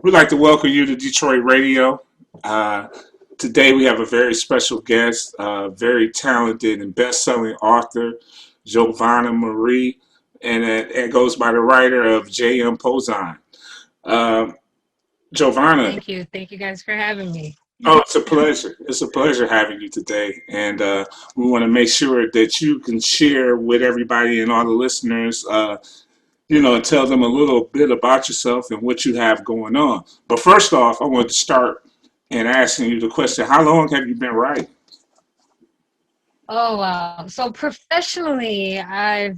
We'd like to welcome you to Detroit Radio. Uh, Today we have a very special guest, very talented and best-selling author, Jovahna Marie, and it goes by the writer of J.M. Pozine. Uh, Jovahna, Thank you. Thank you guys for having me. oh, it's a pleasure. It's a pleasure having you today, and we want to make sure that you can share with everybody and all the listeners. And tell them a little bit about yourself and what you have going on. But first off, I want to start and asking you the question: how long have you been writing? Oh wow. So professionally, I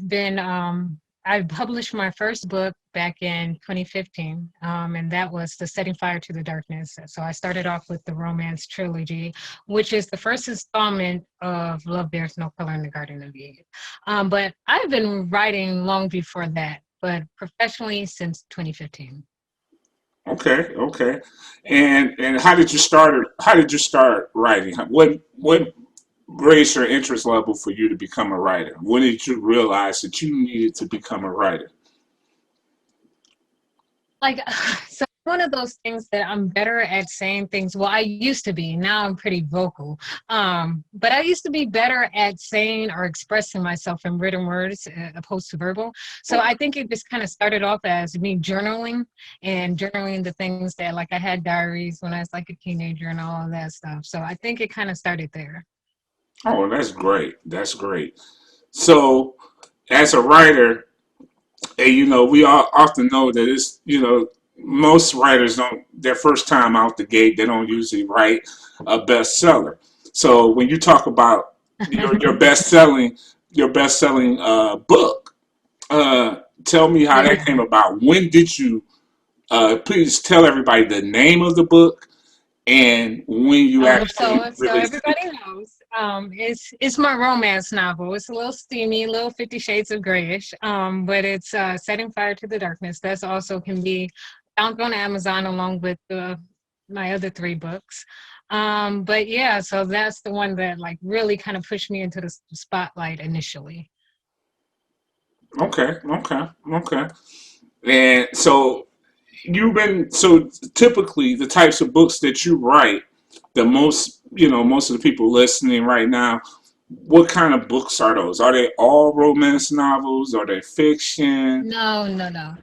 published my first book back in 2015, and that was The Setting Fire to the Darkness. So I started off with the romance trilogy, which is the first installment of Love Bears No Color in the Garden of Eve. But I've been writing long before that, but professionally since 2015. Okay, okay. And how did you start? How did you start writing? What raised your interest level for you to become a writer? When did you realize that you needed to become a writer? Like, so one of those things that I'm better at saying things. Well, I used to be. Now I'm pretty vocal. But I used to be better at saying or expressing myself in written words opposed to verbal. So I think it just kind of started off as me journaling and journaling the things that, like, I had diaries when I was like a teenager and all of that stuff. So I think it kind of started there. Oh, that's great. That's great. So, as a writer, and we all often know that most writers don't their first time out the gate they don't usually write a bestseller. So when you talk about your best selling book, tell me how that Yeah. came about. When did you please tell everybody the name of the book and when you actually So released it? everybody knows, it's my romance novel. It's a little steamy, a little 50 Shades of Grayish, but it's Setting Fire to the Darkness. That's also can be found on Amazon along with my other three books. But yeah, so that's the one that like really kind of pushed me into the spotlight initially. Okay, okay, okay. And so typically the types of books that you write, the most of the people listening right now, what kind of books are those? Are they all romance novels? Are they fiction? No, no, no.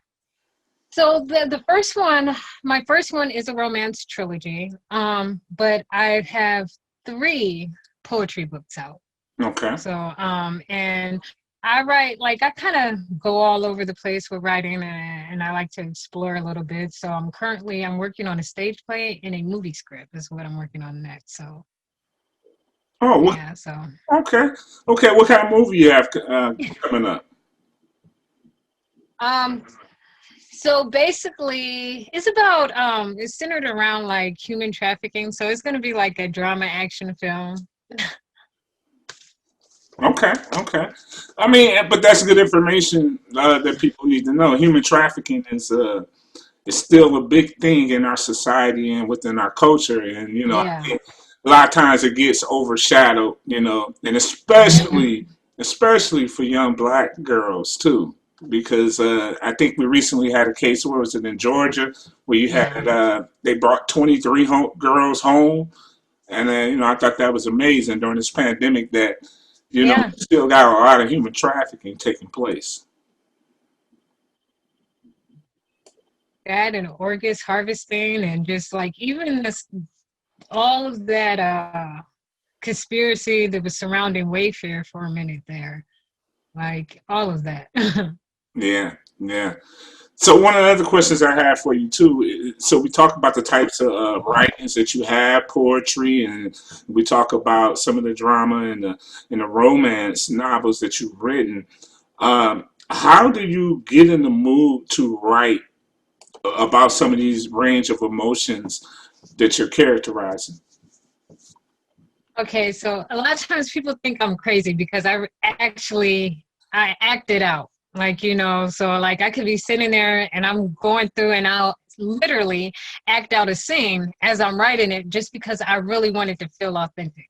So the first one, my first one is a romance trilogy. But I have three poetry books out. Okay. So and I write like I kind of go all over the place with writing and I like to explore a little bit. So I'm working on a stage play and a movie script is what I'm working on next. So Oh, yeah, so okay. Okay, what kind of movie you have coming up? um so basically it's centered around like human trafficking. So it's gonna be like a drama action film. Okay, okay. I mean, but that's good information that people need to know. Human trafficking is still a big thing in our society and within our culture, and I Yeah. think a lot of times it gets overshadowed, and Hmm. especially for young black girls too, because I think we recently had a case where was it in Georgia where you Yeah. had they brought 23 girls home, and then I thought that was amazing during this pandemic that Yeah. we still got a lot of human trafficking taking place. That and organs harvesting and just like even this all of that conspiracy that was surrounding Wayfair for a minute there. Like all of that. Yeah, yeah. So one of the other questions I have for you too. So we talk about the types of writings that you have, poetry, and we talk about some of the drama and the romance novels that you've written. How do you get in the mood to write about some of these range of emotions that you're characterizing? Okay, so a lot of times people think I'm crazy because I act it out. Like, so like I could be sitting there and I'm going through and I'll literally act out a scene as I'm writing it just because I really want it to feel authentic.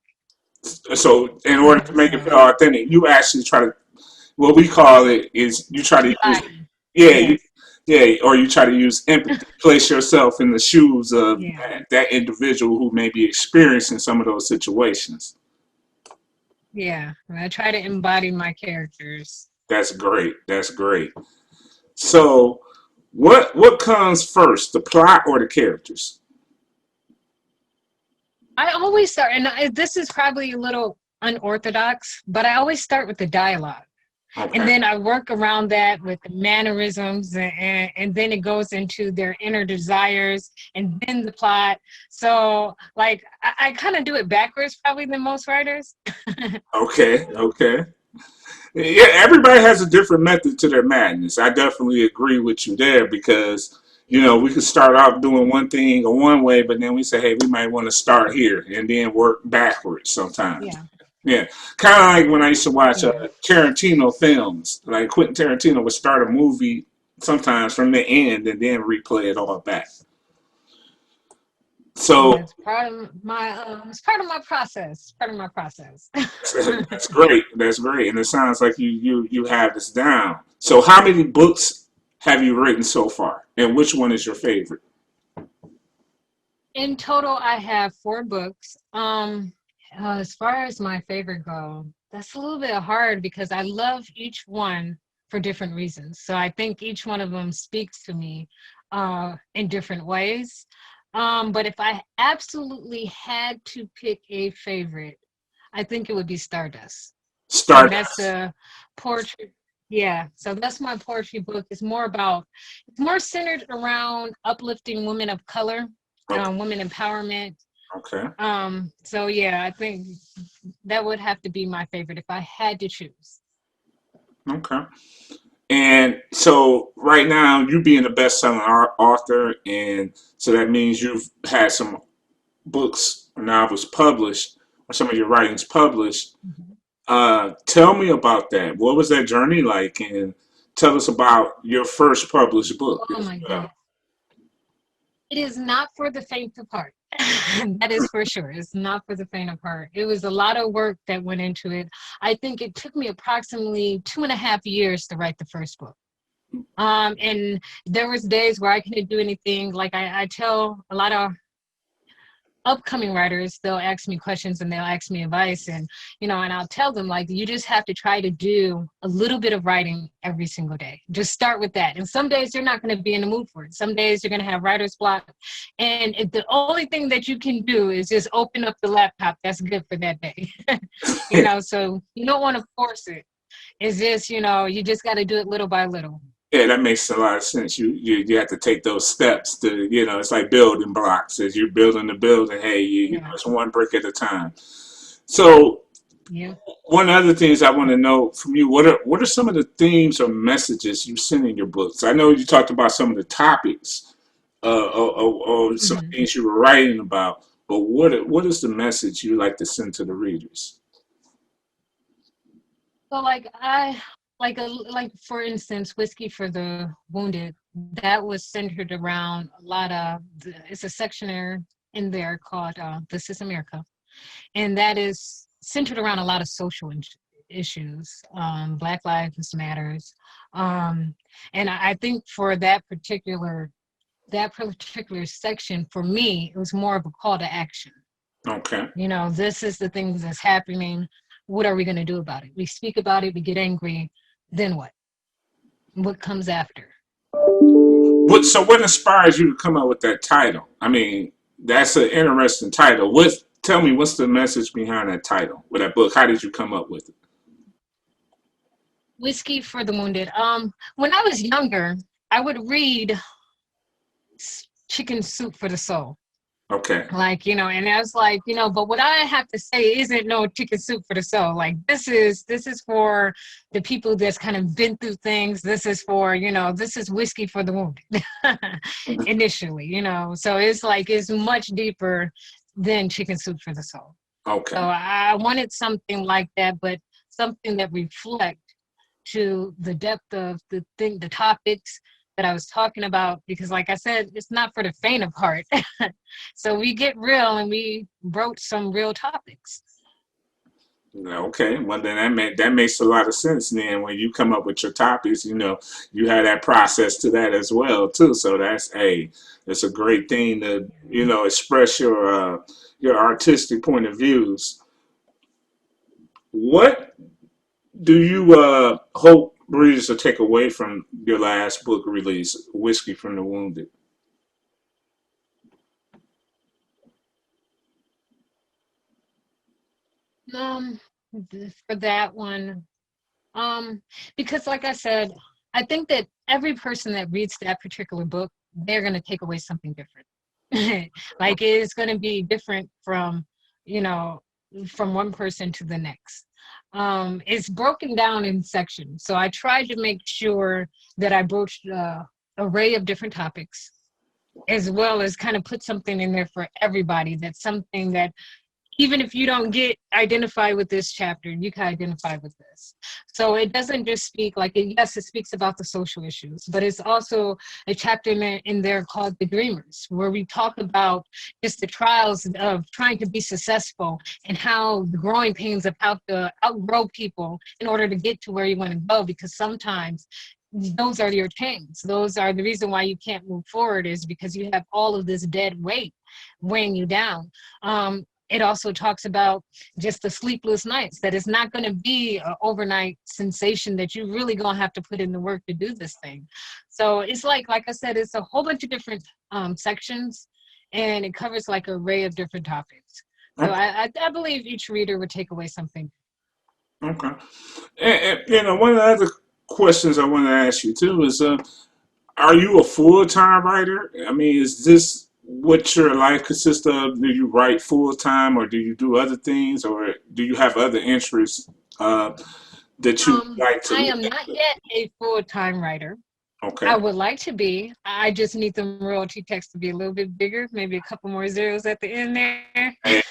So in order to Yeah, make it so feel authentic, you actually try to what we call it is you try to use embody. yeah Yes. Yeah, or you try to use empathy, place yourself in the shoes of Yeah, that individual who may be experiencing some of those situations. yeah. And I try to embody my characters. That's great. That's great. So, what comes first, the plot or the characters? I always start, and this is probably a little unorthodox, but I always start with the dialogue. And Okay. then I work around that with the mannerisms, and then it goes into their inner desires and then the plot. So, like, I kind of do it backwards probably than most writers. Okay. Okay. Yeah, everybody has a different method to their madness. I definitely agree with you there because we could start off doing one thing or one way, but then we say, hey, we might want to start here and then work backwards sometimes. Yeah, Yeah, kind of like when I used to watch yeah. Tarantino films. Like Quentin Tarantino would start a movie sometimes from the end and then replay it all back. Yeah, So it's part of my process. Part of my process. that's great. That's great, and it sounds like you have this down. So how many books have you written so far, and which one is your favorite? In total, I have 4 books. As far as my favorite go, that's a little bit hard because I love each one for different reasons. So I think each one of them speaks to me in different ways. But if I absolutely had to pick a favorite, I think it would be Stardust. And that's Stardust. a poetry. Yeah, so that's my poetry book. It's more centered around uplifting women of color, Okay. women empowerment. Okay. So yeah, I think that would have to be my favorite if I had to choose. Okay. And so right now, you being a best-selling author, and so that means you've had some books or novels published, or some of your writings published. Mhm. Tell me about that. What was that journey like? And tell us about your first published book Oh as my well. goodness. It is not for the faint of heart. That is for sure. It's not for the faint of heart. It was a lot of work that went into it. I think it took me approximately 2.5 years to write the first book. And there was days where I couldn't do anything. Like I tell a lot of upcoming writers, they'll ask me questions and they'll ask me advice, and and I'll tell them, like, you just have to try to do a little bit of writing every single day. Just start with that. And some days you're not going to be in the mood for it. Some days you're going to have writer's block, and the only thing that you can do is just open up the laptop that's good for that day. So you don't want to force it. It's just, you just got to do it little by little. Yeah, that makes a lot of sense. You have to take those steps to it's like building blocks. As you're building the building, hey, Yeah, it's one brick at a time. So yeah. one of the things I want to know from you, what are some of the themes or messages you send in your books? I know you talked about some of the topics, or some Mhm. things you were writing about, but what is the message you like to send to the readers? So like for instance, Whiskey for the Wounded, that was centered around a lot of it's a section in there called This is America. And that is centered around a lot of social issues. Black Lives Matters. Um, and I think for that particular section, for me, it was more of a call to action. Okay. This is the things that's happening. What are we going to do about it? We speak about it, we get angry, then what? What comes after? So what inspires you to come up with that title? I mean, that's an interesting title. Tell me what's the message behind that title with that book? How did you come up with it? Whiskey for the Wounded. When I was younger, I would read Chicken Soup for the Soul. Okay. Like, and I was like, but what I have to say isn't no chicken soup for the soul. Like, this is for the people that's kind of been through things. This is for, this is whiskey for the wounded. Initially, so it's like it's much deeper than chicken soup for the soul. So Okay. I wanted something like that, but something that reflect to the depth of the topics that I was talking about, because like I said, it's not for the faint of heart. So we get real and we wrote some real topics. Okay, well then that makes a lot of sense. Then when you come up with your topics, you have that process to that as well too. So it's a great thing to express your artistic point of views. What do you hope readers will take away from your last book release, Whiskey from the Wounded? Um, for that one, um, because like I said, I think that every person that reads that particular book, they're gonna take away something different. Like it's gonna be different from, you know, from one person to the next. It's broken down in sections, so I tried to make sure that I broached a array of different topics, as well as kind of put something in there for everybody. That's something that even if you don't get identify with this chapter, you can identify with this. So it doesn't just speak like it, yes, it speaks about the social issues, but it's also a chapter in there called The Dreamers, where we talk about just the trials of trying to be successful and how the growing pains of how to outgrow people in order to get to where you want to go. Because sometimes those are your chains. Those are the reason why you can't move forward is because you have all of this dead weight weighing you down. It also talks about just the sleepless nights, that it's not going to be an overnight sensation, that you really going to have to put in the work to do this thing. So it's like I said, it's a whole bunch of different sections, and it covers like an array of different topics. So Okay. I believe each reader would take away something. Okay. And, one of the other questions I want to ask you too is, are you a full time writer? I mean, is this what your life consists of? Do you write full time, or do you do other things, or do you have other interests uh, that you like to I look am not at? yet a full-time writer. I Okay. would like to be. I just need the royalty text to be a little bit bigger, maybe a couple more zeros at the end there. Hey,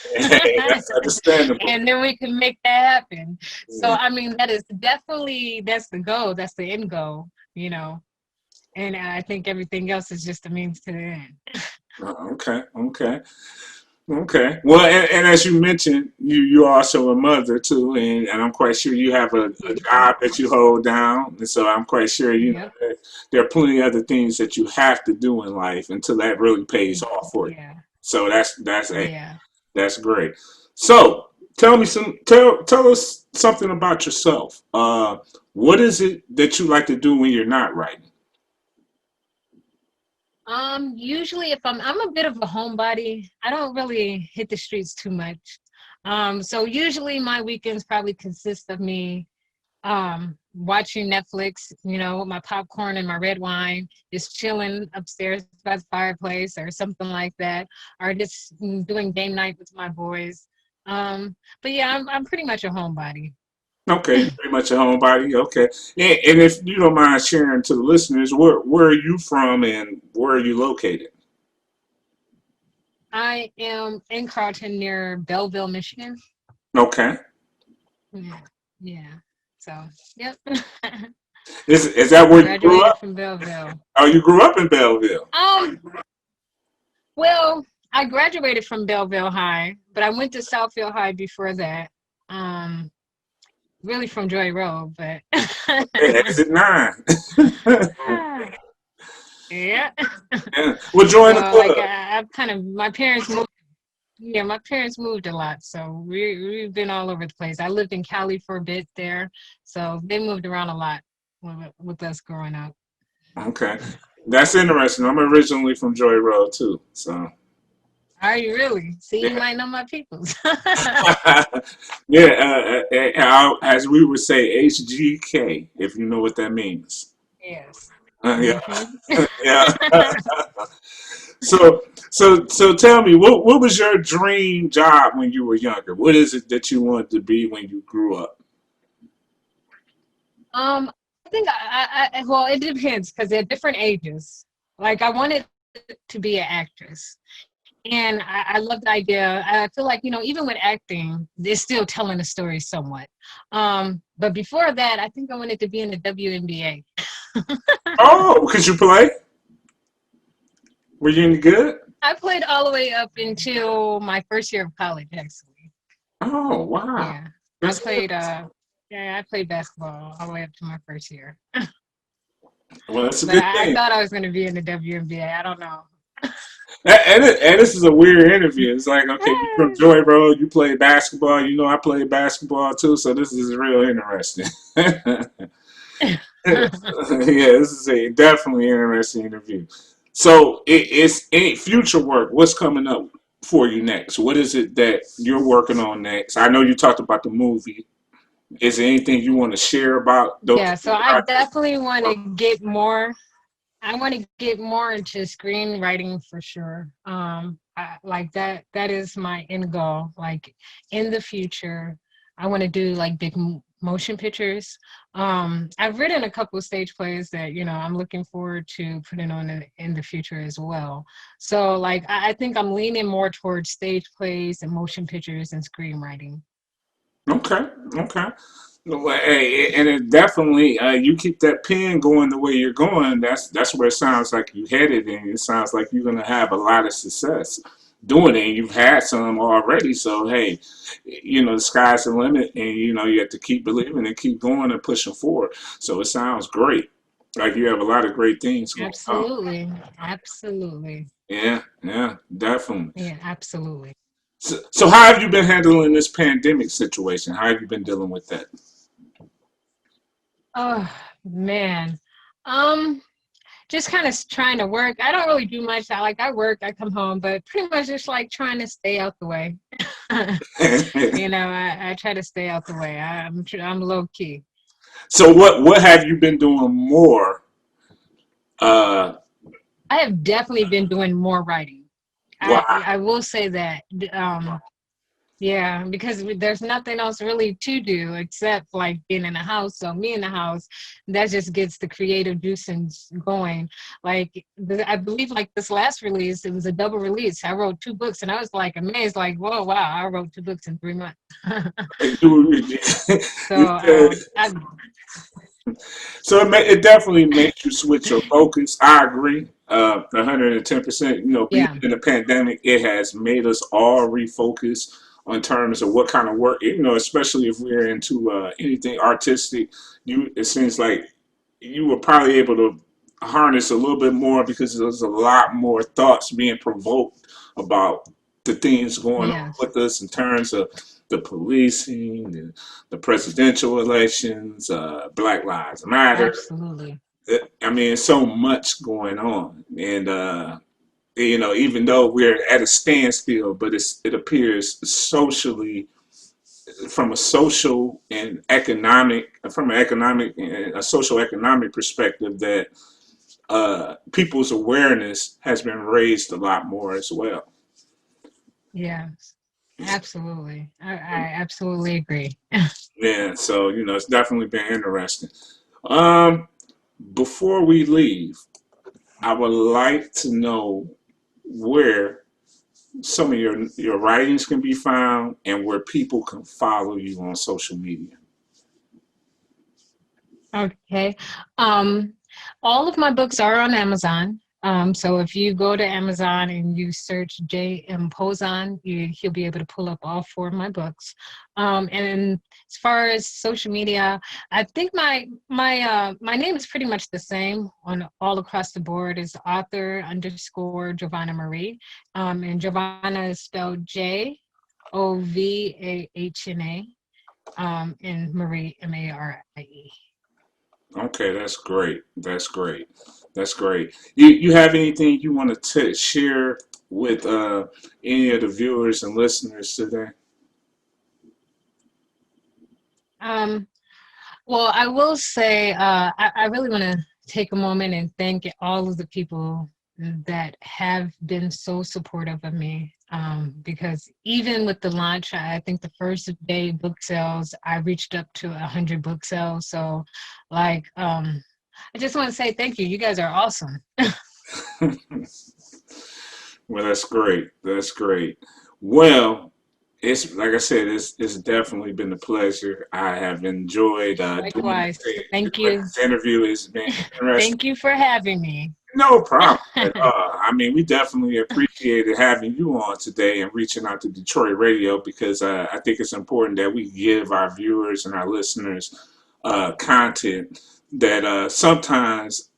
that's understandable. And then we can make that happen. So Yeah. I mean that is definitely that's the goal, that's the end goal, you know. And I think everything else is just a means to the end. Okay. Okay. Okay. Well, and as you mentioned, you're also a mother too, and I'm quite sure you have a Yeah. job that you hold down, and so I'm quite sure Yep. that there are plenty of other things that you have to do in life until that really pays off for you. Yeah. So Yeah. that's great. So tell us something about yourself. What is it that you like to do when you're not writing? Usually if I'm a bit of a homebody, I don't really hit the streets too much. So usually my weekends probably consist of me watching Netflix, you know, with my popcorn and my red wine, just chilling upstairs by the fireplace or something like that, or just doing game night with my boys. But yeah, I'm pretty much a homebody. Okay, you're pretty much a homebody. Okay, and if you don't mind sharing to the listeners, where are you from and where are you located? I am in Carlton near Belleville, Michigan. Okay, Yeah, yeah. So, yep. is that where you grew Graduated up? from Belleville. Oh, you grew up in Belleville. Um, well, I graduated from Belleville High, but I went to Southfield High before that. Um, really from Joy Road, but Okay, exit 9. yeah. Yeah. Well, So join the like club. I've kind of my parents moved. Yeah, my parents moved a lot, so we've been all over the place. I lived in Cali for a bit there, so they moved around a lot with us growing up. Okay, that's interesting. I'm originally from Joy Road too, so Are you really? See, you yeah. might know my peoples. Yeah, as we would say, HGK, if you know what that means. Yes. Yeah, Hmm. yeah. So tell me, what was your dream job when you were younger? What is it that you wanted to be when you grew up? I think well, it depends because at different ages. Like I wanted to be an actress, and I love the idea. I feel like even with acting, they're still telling a story somewhat. But before that, I think I wanted to be in the WNBA. Oh, could you play? Were you any good? I played all the way up until my first year of college, actually. Oh, wow. Yeah. I That's good. played yeah, I played basketball all the way up to my first year. Well, that's a But good I thing. thought I was going to be in the WNBA. I don't know. And this is a weird interview. It's like, okay, you from Joy Road, you play basketball. You know, I play basketball too, so this is real interesting. Yeah, this is a definitely interesting interview. So, it's any future work. What's coming up for you next? What is it that you're working on next? I know you talked about the movie. Is there anything you want to share about those Yeah, so two I projects? definitely want to get more. I want to get more into screenwriting for sure. Like that is my end goal. Like in the future, I want to do like big motion pictures. I've written a couple of stage plays that, I'm looking forward to putting on in the future as well. So like I think I'm leaning more towards stage plays and motion pictures and screenwriting. Okay, okay. Well, hey, and it definitely you keep that pen going the way you're going. That's where it sounds like you headed, and it sounds like you're gonna have a lot of success doing it. And you've had some already, so hey, the sky's the limit, and you have to keep believing and keep going and pushing forward. So it sounds great. Like you have a lot of great things going on. Absolutely. Absolutely. Yeah, yeah, definitely. Yeah, absolutely. So how have you been handling this pandemic situation? How have you been dealing with that? Oh man. Um just kind of trying to work. I don't really do much. I work, I come home, but pretty much just like trying to stay out the way. I try to stay out the way. I'm low key. So what have you been doing more? Uh, I have definitely been doing more writing. why? I will say that. Yeah, because there's nothing else really to do except like being in the house. So me in the house, that just gets the creative juices going. Like I believe like this last release, it was a double release. I wrote two books, and I was like amazed, like, whoa, wow, I wrote two books in 3 months. You, So you said I so. It definitely makes you switch your focus. I agree, 110%. Being yeah in the pandemic, it has made us all refocus on terms of what kind of work. Especially if we're into anything artistic. It seems like you were probably able to harness a little bit more because there's a lot more thoughts being provoked about the things going on yes, with us in terms of the policing, the presidential elections, Black Lives Matter. absolutely. I mean, so much going on, and even though we're at a standstill, but it appears socially, from a social and economic, from an economic, a social economic perspective, that people's awareness has been raised a lot more as well. Yes, absolutely. I absolutely agree. Yeah, so it's definitely been interesting. Um, Before we leave, I would like to know where some of your writings can be found and where people can follow you on social media. Okay. Um, all of my books are on Amazon. So if you go to Amazon and you search J.M. Pozon, you'll be able to pull up all four of my books. And as far as social media, I think my name is pretty much the same on all across the board. Is author underscore Jovahna Marie. And Jovahna is spelled Jovahna. And Marie Marie. Okay, that's great. That's great. That's great. You have anything you want to share with any of the viewers and listeners today? Um, well, I will say I really want to take a moment and thank all of the people that have been so supportive of me. Because even with the launch, I think the first day book sales, I reached up to 100 book sales. So, like, I just want to say thank you. You guys are awesome. Well, that's great. That's great. Well, it's like I said, it's definitely been a pleasure. I have enjoyed Likewise, doing thank you. this interview. It's been interesting. Thank you for having me. No problem at all. I mean, we definitely appreciated having you on today and reaching out to Detroit Radio because I think it's important that we give our viewers and our listeners content that sometimes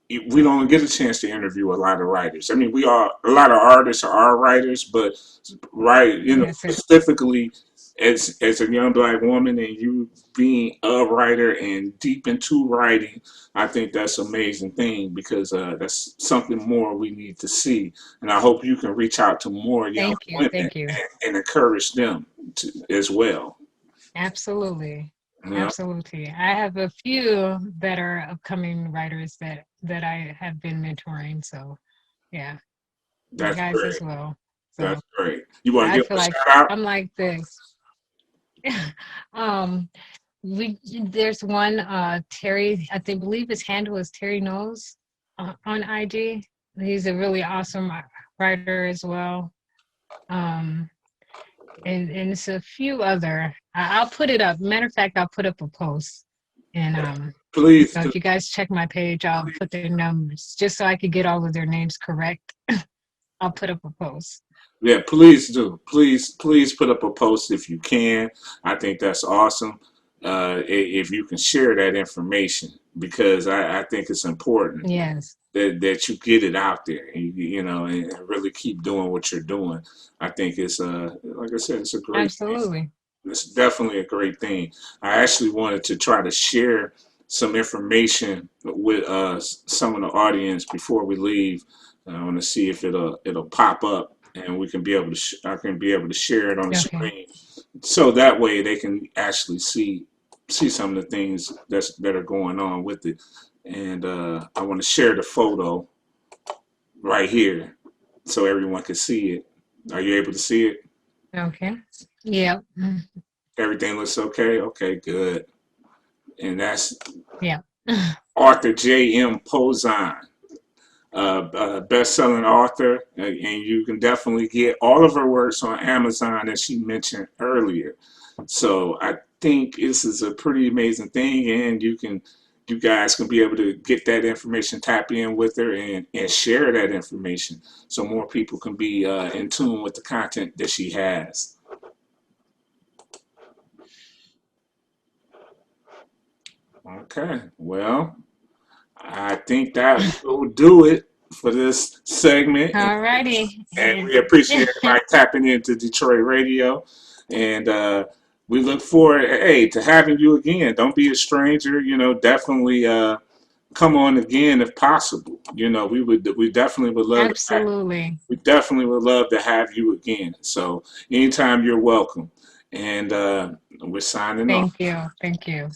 we don't get a chance to interview a lot of writers. I mean, we are a lot of artists are writers, but right, Yes, sir. specifically as a young black woman and you being a writer and deep into writing, I think that's an amazing thing because that's something more we need to see. And I hope you can reach out to more young Thank you. women Thank you. and encourage them as well. Absolutely. Yeah, Absolutely. I have a few that are upcoming writers that I have been mentoring. So yeah, you that's guys great. as well. So That's great. You want to I give them feel a like shout out? I'm like this. um, there's one Terry. I think believe his handle is Terry Knows on IG. He's a really awesome writer as well. Um, and it's a few other. I'll put it up. Matter of fact, I'll put up a post. And Please do. if you guys check my page, I'll put their numbers just so I could get all of their names correct. I'll put up a post. Yeah, please do. Please put up a post if you can. I think that's awesome. If you can share that information, because I think it's important Yes, that you get it out there, and and really keep doing what you're doing. I think it's like I said, it's a great thing. absolutely. It's definitely a great thing. I actually wanted to try to share some information with some of the audience before we leave. I want to see if it'll pop up and we can be able to I can be able to share it on the Okay. screen so that way they can actually see some of the things that are going on with it. And I want to share the photo right here so everyone can see it. Are you able to see it? Okay. Yep. Everything looks okay? Okay, good. And that's Yep. Arthur J. M. Pozine, best-selling author, and you can definitely get all of her works on Amazon, as she mentioned earlier. So I think this is a pretty amazing thing, and you guys can be able to get that information, tap in with her, and share that information so more people can be in tune with the content that she has. Okay, well, I think that will do it for this segment. All righty. And we appreciate everybody tapping into Detroit Radio. And we look forward, hey, to having you again. Don't be a stranger. Definitely come on again if possible. We definitely would love to Absolutely. we definitely would love to have you again. So anytime you're welcome. And we're signing off. Thank you. Thank you.